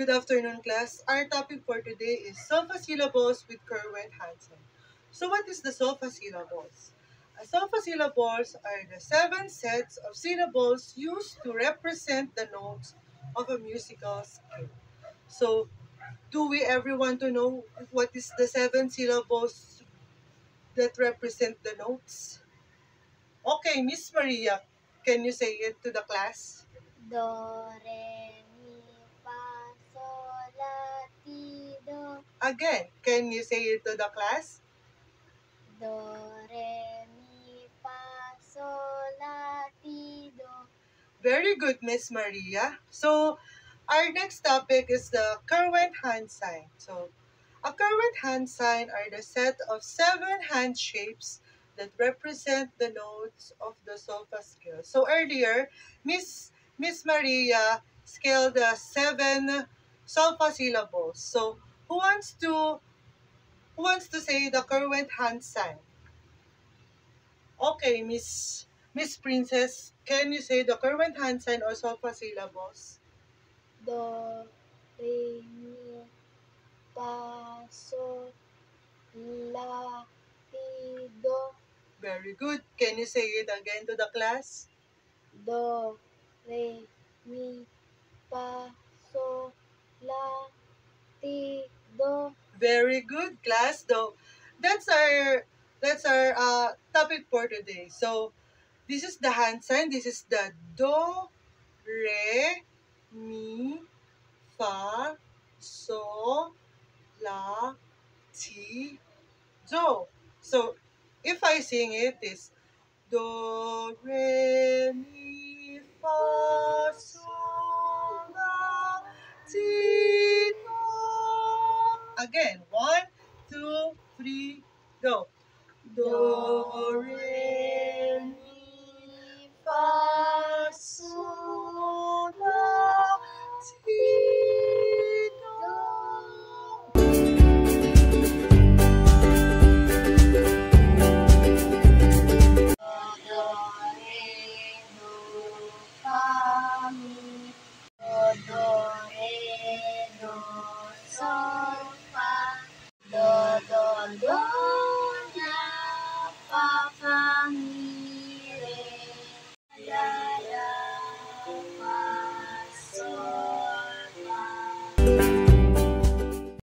Good afternoon, class. Our topic for today is SOFA syllables with Kerwin Hansen. So what is the SOFA syllables? SOFA syllables are the 7 sets of syllables used to represent the notes of a musical scale. So, do we ever want to know what is the 7 syllables that represent the notes? Okay, Miss Maria, can you say it to the class? Do, re, mi, fa, sol, la, ti, do. Again, can you say it to the class? Do, re, mi, fa, sol, la, ti, do. Very good, Miss Maria. So, our next topic is the current hand sign. So, a current hand sign are the set of 7 hand shapes that represent the notes of the solfa scale. So earlier, Miss Maria scaled the 7 solfa syllables. So, who wants to say the current hand sign? Okay, Miss Princess, can you say the current hand sign or solfa syllables? Do, re, mi, fa, sol, la, ti, do. Very good. Can you say it again to the class? Do, re, mi, fa, sol, la, ti, do. Very good, class. Though that's our topic for today. So this is the hand sign. This is the do, re, mi, fa, so, la, ti, do. So if I sing it is do, re, mi, fa, sol, la, ti, do. Again.